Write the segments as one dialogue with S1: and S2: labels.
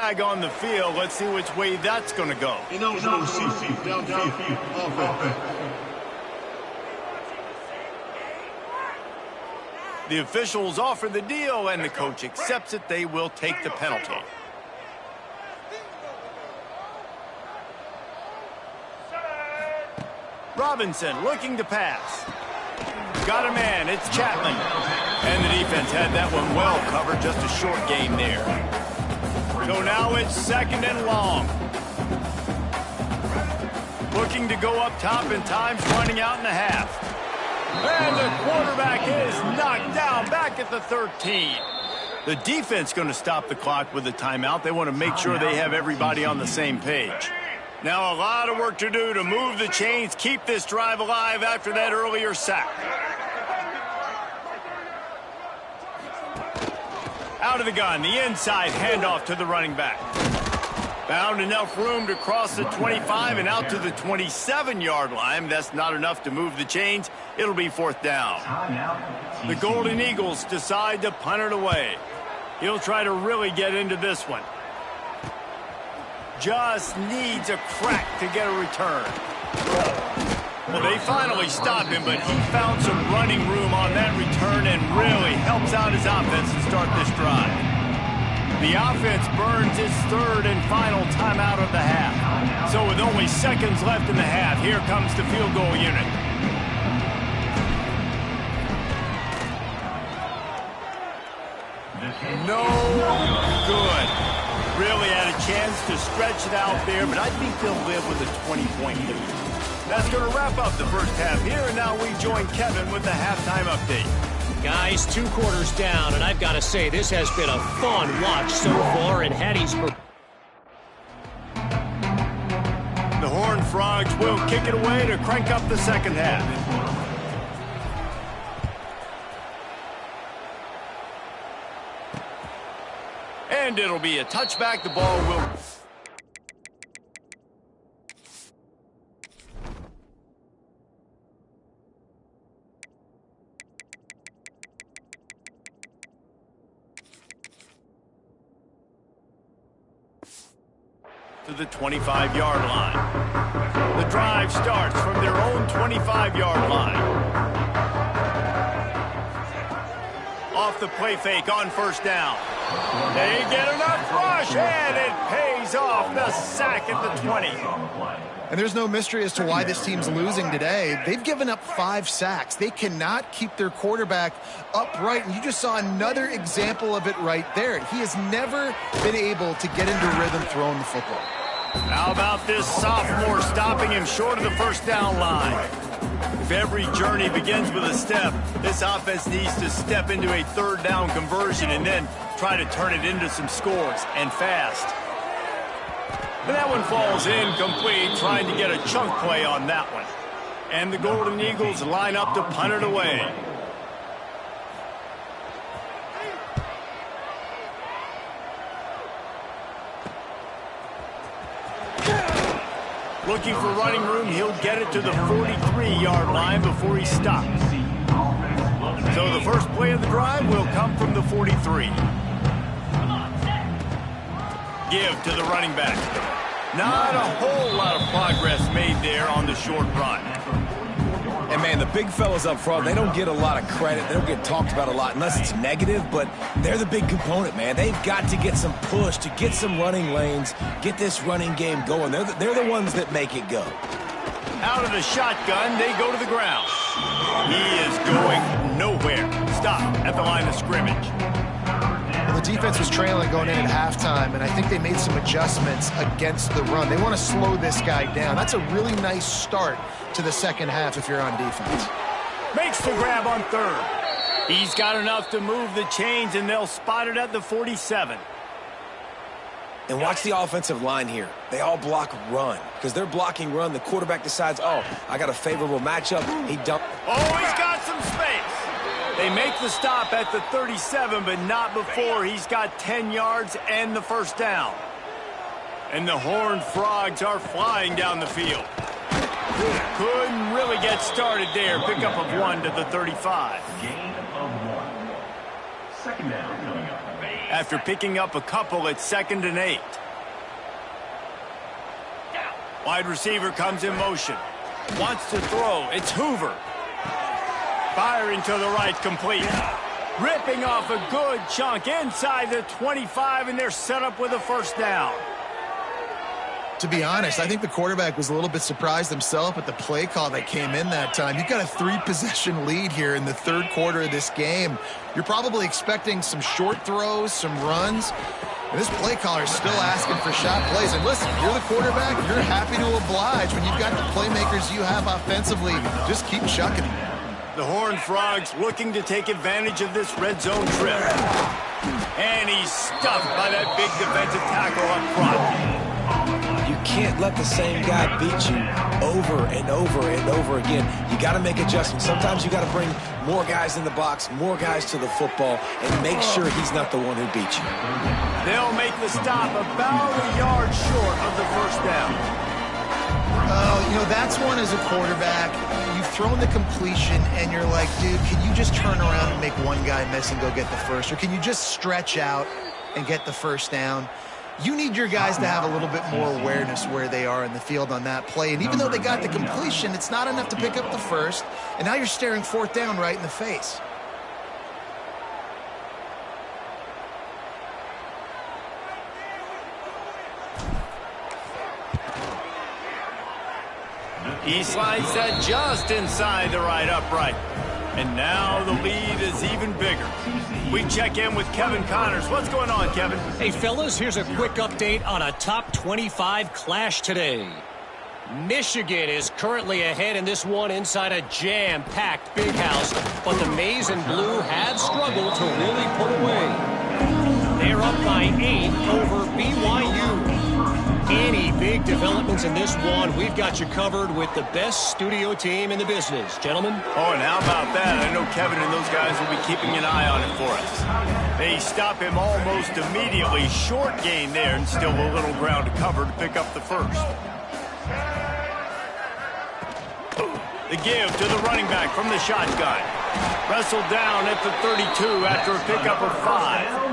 S1: On the field, let's see which way that's going to go. The officials offer the deal, and the coach accepts it. They will take the penalty. Robinson looking to pass. Got a man, it's Chapman. And the defense had that one well covered, just a short game there. So now it's 2nd and long. Looking to go up top, and time's running out in the half. And the quarterback is knocked down back at the 13. The defense going to stop the clock with a timeout. They want to make sure they have everybody on the same page. Now a lot of work to do to move the chains, keep this drive alive after that earlier sack. Out of the gun, the inside handoff to the running back. Found enough room to cross the 25 and out to the 27-yard line. That's not enough to move the chains. It'll be 4th down. The Golden Eagles decide to punt it away. He'll try to really get into this one. Just needs a crack to get a return. Well, they finally stop him, but he found some running room on that return and really helps out his offense to start this drive. The offense burns its 3rd and final timeout of the half. So with only seconds left in the half, here comes the field goal unit. No good. Really had a chance to stretch it out there, but I think they'll live with a 20-point lead. That's going to wrap up the first half here, and now we join Kevin with the halftime update.
S2: Guys, 2 quarters down, and I've got to say, this has been a fun watch so far in Hattiesburg.
S1: The Horned Frogs will kick it away to crank up the second half. And it'll be a touchback. The ball will... to the 25-yard line. The drive starts from their own 25-yard line. Off the play fake on 1st down. They get enough rush, and it pays off. The sack at the 20.
S3: And there's no mystery as to why this team's losing today. They've given up 5 sacks. They cannot keep their quarterback upright, and you just saw another example of it right there. He has never been able to get into rhythm throwing the football.
S1: How about this sophomore stopping him short of the 1st down line? If every journey begins with a step, this offense needs to step into a 3rd down conversion and then try to turn it into some scores, and fast. And that one falls incomplete, trying to get a chunk play on that one. And the Golden Eagles line up to punt it away. Looking for running room, he'll get it to the 43-yard line before he stops. So the first play of the drive will come from the 43. Give to the running back. Not a whole lot of progress made there on the short run.
S4: And, man, the big fellas up front, they don't get a lot of credit. They don't get talked about a lot unless it's negative, but they're the big component, man. They've got to get some push, to get some running lanes, get this running game going. They're the ones that make it go.
S1: Out of the shotgun, they go to the ground. He is going nowhere. Stop at the line of scrimmage.
S3: Well, the defense was trailing going in at halftime, and I think they made some adjustments against the run. They want to slow this guy down. That's a really nice start to the second half if you're on defense.
S1: Makes the grab on 3rd. He's got enough to move the chains, and they'll spot it at the 47.
S4: And watch the offensive line here. They all block run. Because they're blocking run, the quarterback decides, oh, I got a favorable matchup. He dumped.
S1: Oh, he's got some space. They make the stop at the 37, but not before he's got 10 yards and the 1st down. And the Horned Frogs are flying down the field. Couldn't really get started there. Pickup of 1 to the 35. After picking up a couple, it's 2nd and 8. Wide receiver comes in motion. Wants to throw. It's Hoover. Firing to the right, complete. Ripping off a good chunk inside the 25, and they're set up with a first down.
S3: To be honest, I think the quarterback was a little bit surprised himself at the play call that came in that time. You've got a 3-possession lead here in the third quarter of this game. You're probably expecting some short throws, some runs. And this play caller is still asking for shot plays. And listen, you're the quarterback, you're happy to oblige. When you've got the playmakers you have offensively, just keep chucking them.
S1: The Horned Frogs looking to take advantage of this red zone trip. And he's stuffed by that big defensive tackle up front.
S4: You can't let the same guy beat you over and over and over again. You got to make adjustments. Sometimes you got to bring more guys in the box, more guys to the football, and make sure he's not the one who beat you.
S1: They'll make the stop about a yard short of the first down.
S3: You know, that's one as a quarterback. You've thrown the completion, and you're like, dude, can you just turn around and make one guy miss and go get the first? Or can you just stretch out and get the first down? You need your guys to have a little bit more awareness where they are in the field on that play. And even though they got the completion, it's not enough to pick up the first. And now you're staring 4th down right in the face.
S1: He slides that just inside the right upright. And now the lead is even bigger. We check in with Kevin Connors. What's going on, Kevin?
S2: Hey, fellas, here's a quick update on a top 25 clash today. Michigan is currently ahead in this one inside a jam-packed big house, but the Maize and Blue have struggled to really pull away. They're up by 8 over BYU. Any big developments in this one, we've got you covered with the best studio team in the business. Gentlemen?
S1: Oh, and how about that? I know Kevin and those guys will be keeping an eye on it for us. They stop him almost immediately. Short gain there, and still a little ground to cover to pick up the first. The give to the running back from the shotgun. Wrestled down at the 32 after a pickup of 5.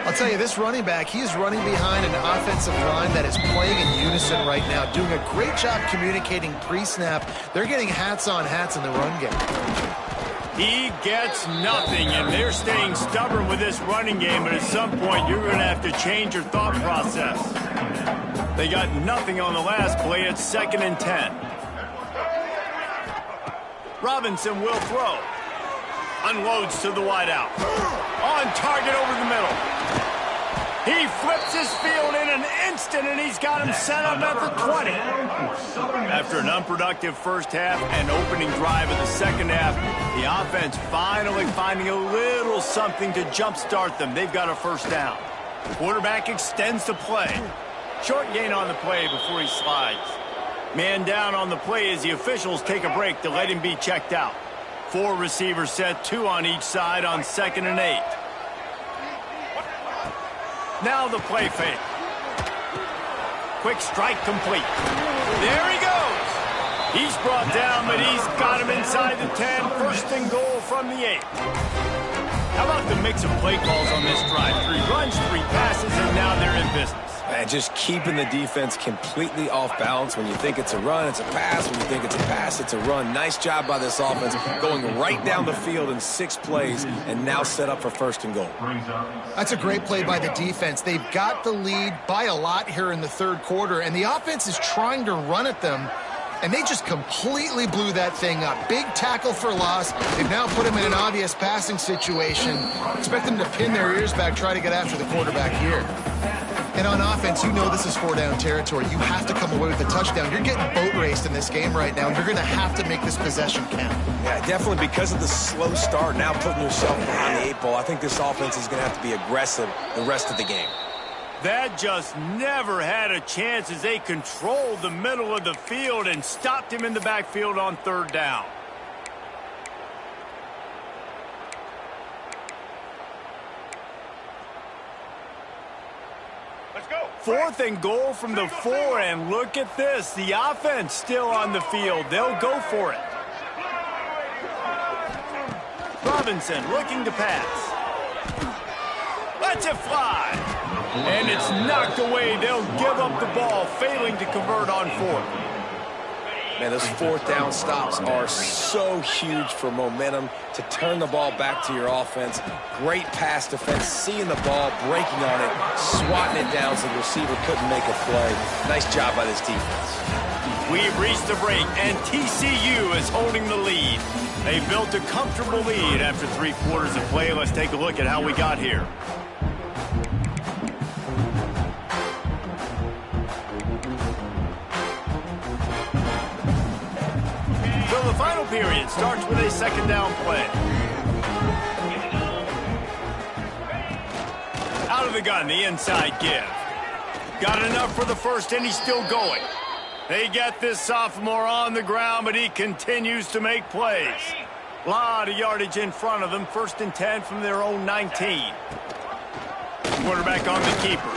S3: I'll tell you, this running back, he is running behind an offensive line that is playing in unison right now, doing a great job communicating pre-snap. They're getting hats on hats in the run game.
S1: He gets nothing, and they're staying stubborn with this running game, but at some point you're going to have to change your thought process. They got nothing on the last play. It's 2nd and 10. Robinson will throw. Unloads to the wideout. On target over the middle. He flips his field in an instant, and he's got him set up at the 20. After an unproductive first half and opening drive of the second half, the offense finally finding a little something to jumpstart them. They've got a first down. The quarterback extends the play. Short gain on the play before he slides. Man down on the play as the officials take a break to let him be checked out. 4 receivers set, 2 on each side on 2nd and 8. Now the play fake. Quick strike complete. There he goes. He's brought down, but he's got him inside the 10. 1st and goal from the 8. How about the mix of play calls on this drive? 3 runs, 3 passes, and now they're in business.
S4: And just keeping the defense completely off balance. When you think it's a run, it's a pass. When you think it's a pass, it's a run. Nice job by this offense, going right down the field in 6 plays and now set up for 1st and goal.
S3: That's a great play by the defense. They've got the lead by a lot here in the third quarter, and the offense is trying to run at them, and they just completely blew that thing up. Big tackle for loss. They've now put him in an obvious passing situation. Expect them to pin their ears back, try to get after the quarterback here. And on offense, you know this is 4-down territory. You have to come away with a touchdown. You're getting boat raced in this game right now. You're going to have to make this possession count.
S4: Yeah, definitely because of the slow start, now putting yourself behind the 8 ball. I think this offense is going to have to be aggressive the rest of the game.
S1: That just never had a chance as they controlled the middle of the field and stopped him in the backfield on 3rd down.
S5: Let's go.
S1: 4th and goal from the 4, and look at this. The offense still on the field. They'll go for it. Robinson looking to pass. Lets it fly. And it's knocked away. They'll give up the ball, failing to convert on fourth.
S4: Man, those fourth down stops are so huge for momentum to turn the ball back to your offense. Great pass defense, seeing the ball, breaking on it, swatting it down so the receiver couldn't make a play. Nice job by this defense.
S1: We've reached the break, and TCU is holding the lead. They built a comfortable lead after 3 quarters of play. Let's take a look at how we got here. So the final period starts with a second down play. Out of the gun, the inside give. Got enough for the first, and he's still going. They get this sophomore on the ground, but he continues to make plays. A lot of yardage in front of them. 1st and 10 from their own 19. Quarterback on the keeper.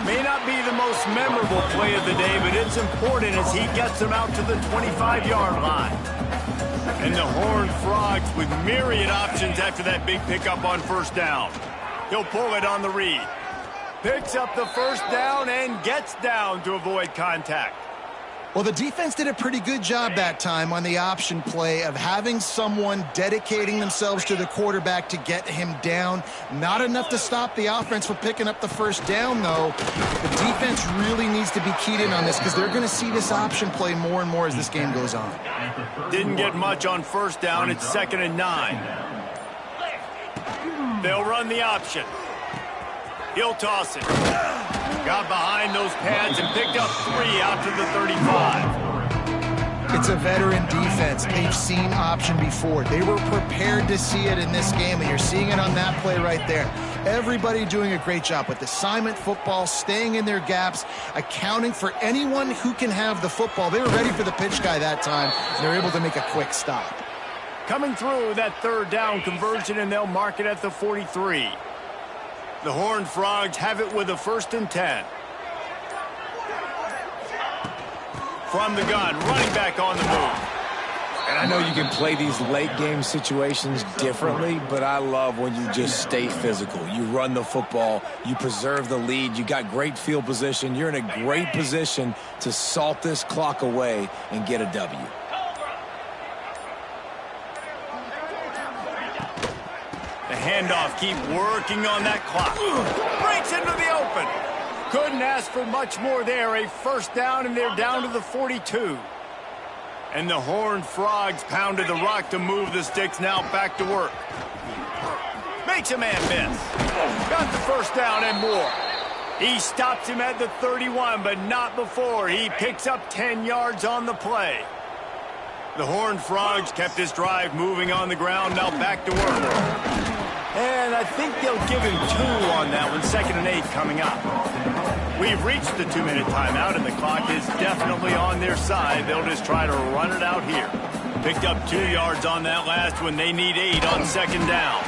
S1: May not be the most memorable play of the day, but it's important as he gets them out to the 25-yard line. And the Horned Frogs with myriad options after that big pickup on first down. He'll pull it on the read. Picks up the first down and gets down to avoid contact.
S3: Well, the defense did a pretty good job that time on the option play of having someone dedicating themselves to the quarterback to get him down. Not enough to stop the offense from picking up the first down, though. The defense really needs to be keyed in on this because they're going to see this option play more and more as this game goes on.
S1: Didn't get much on first down. It's 2nd and 9. They'll run the option. He'll toss it. Got behind those pads and picked up 3 out to the 35.
S3: It's a veteran defense. They've seen option before. They were prepared to see it in this game, and you're seeing it on that play right there. Everybody doing a great job with assignment football, staying in their gaps, accounting for anyone who can have the football. They were ready for the pitch guy that time, and they're able to make a quick stop.
S1: Coming through that 3rd down conversion, and they'll mark it at the 43. The Horned Frogs have it with a 1st and 10. From the gun, running back on the move.
S4: And I know you can play these late game situations differently, but I love when you just stay physical. You run the football, you preserve the lead, you got great field position, you're in a great position to salt this clock away and get a W.
S1: Handoff, keep working on that clock. Breaks into the open. Couldn't ask for much more there. A first down, and they're down to the 42. And the Horned Frogs pounded the rock to move the sticks. Now back to work. Makes a man miss. Got the first down and more. He stops him at the 31, but not before. He picks up 10 yards on the play. The Horned Frogs kept this drive moving on the ground. Now back to work. And I think they'll give him 2 on that one. 2nd and 8 coming up. We've reached the 2-minute timeout, and the clock is definitely on their side. They'll just try to run it out here. Picked up 2 yards on that last one. They need 8 on 2nd down.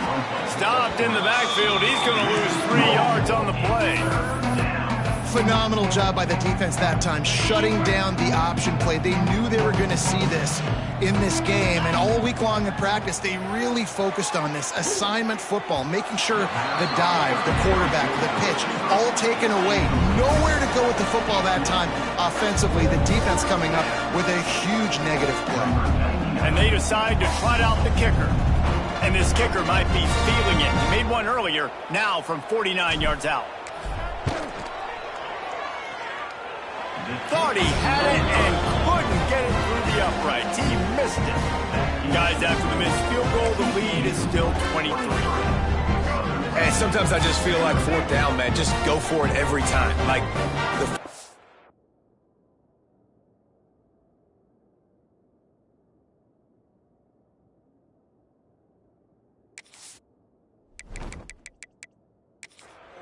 S1: Stopped in the backfield. He's going to lose 3 yards on the play.
S3: Phenomenal job by the defense that time, shutting down the option play. They knew they were going to see this in this game, and all week long in practice, they really focused on this assignment football, making sure the dive, the quarterback, the pitch, all taken away. Nowhere to go with the football that time offensively. The defense coming up with a huge negative play.
S1: And they decide to trot out the kicker. And this kicker might be feeling it. He made one earlier, now from 49 yards out. Thought he had it and couldn't get it through the uprights. He missed it. Guys, after the missed field goal, the lead is still 23.
S4: And sometimes I just feel like 4th down, man. Just go for it every time. Like the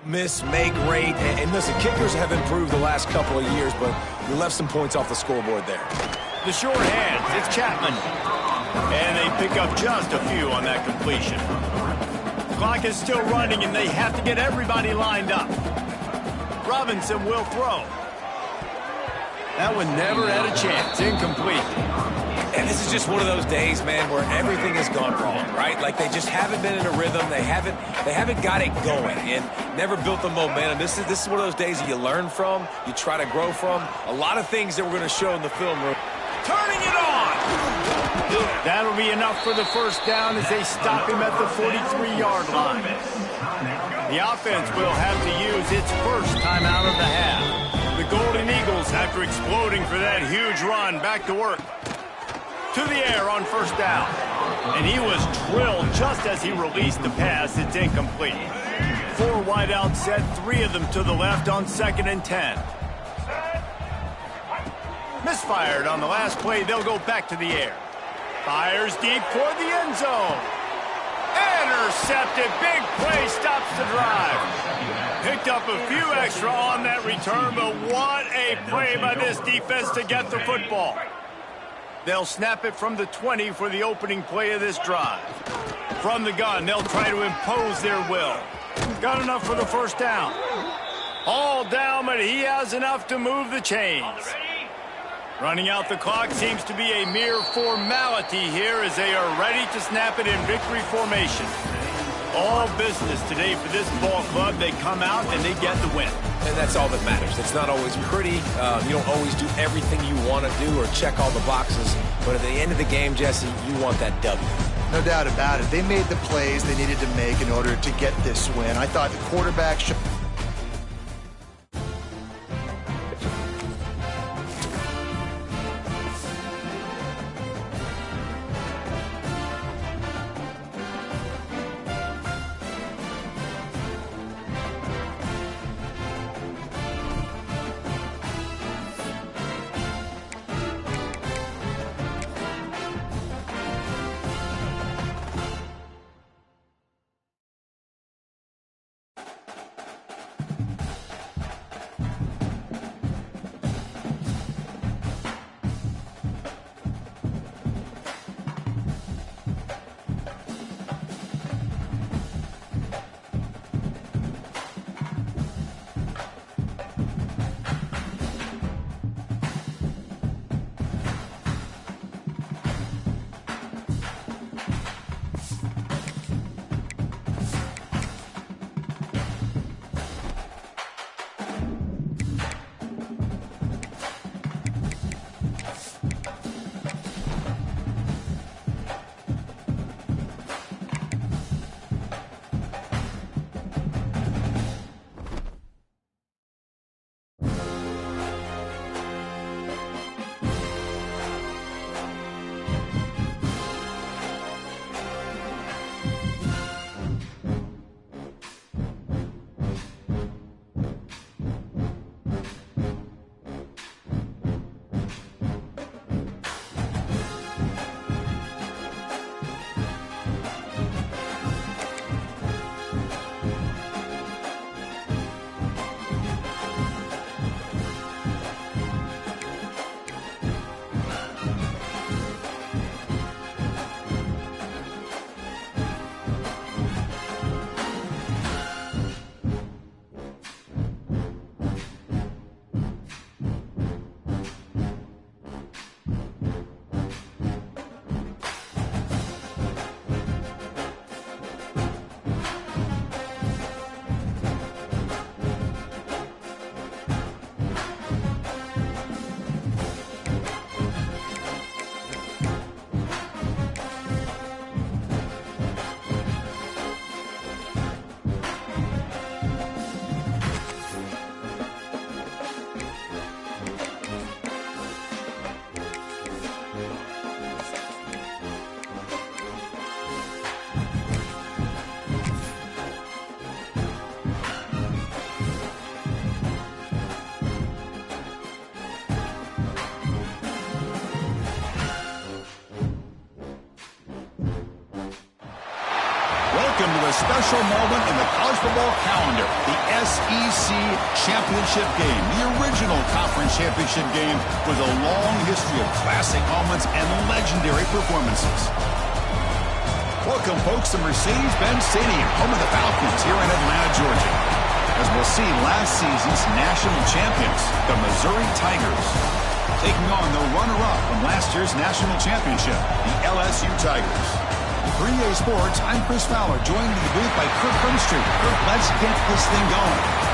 S4: miss, make rate, and listen, kickers have improved the last couple of years, but you left some points off the scoreboard there.
S1: The short hands, it's Chapman. And they pick up just a few on that completion. Clock is still running, and they have to get everybody lined up. Robinson will throw. That one never had a chance. Incomplete.
S4: And this is just one of those days, man, where everything has gone wrong, right? Like they just haven't been in a rhythm. They haven't got it going and never built the momentum. This is one of those days that you learn from, you try to grow from. A lot of things that we're going to show in the film room. Turning it on!
S1: That'll be enough for the first down as they stop him at the 43-yard line. The offense will have to use its first timeout of the half. The Golden Eagles, after exploding for that huge run, back to work. To the air on first down. And he was drilled just as he released the pass. It's incomplete. 4 wideouts set, 3 of them to the left on 2nd and 10. Misfired on the last play. They'll go back to the air. Fires deep toward the end zone. Intercepted. Big play stops the drive. Picked up a few extra on that return, but what a play by this defense to get the football. They'll snap it from the 20 for the opening play of this drive. From the gun, they'll try to impose their will. Got enough for the first down. All down, but he has enough to move the chains. Running out the clock seems to be a mere formality here as they are ready to snap it in victory formation. All business today for this ball club. They come out and they get the win.
S4: And that's all that matters. It's not always pretty. You don't always do everything you want to do or check all the boxes. But at the end of the game, Jesse, you want that W.
S3: No doubt about it. They made the plays they needed to make in order to get this win. I thought the quarterback should...
S5: Welcome to a special moment in the college football calendar, the SEC Championship Game, the original conference championship game with a long history of classic moments and legendary performances. Welcome, folks, to Mercedes-Benz Stadium, home of the Falcons here in Atlanta, Georgia, as we'll see last season's national champions, the Missouri Tigers. taking on the runner-up from last year's national championship, the LSU Tigers. 3A Sports, I'm Chris Fowler, joined in the booth by Kirk Herbstreit. Kirk, let's get this thing going.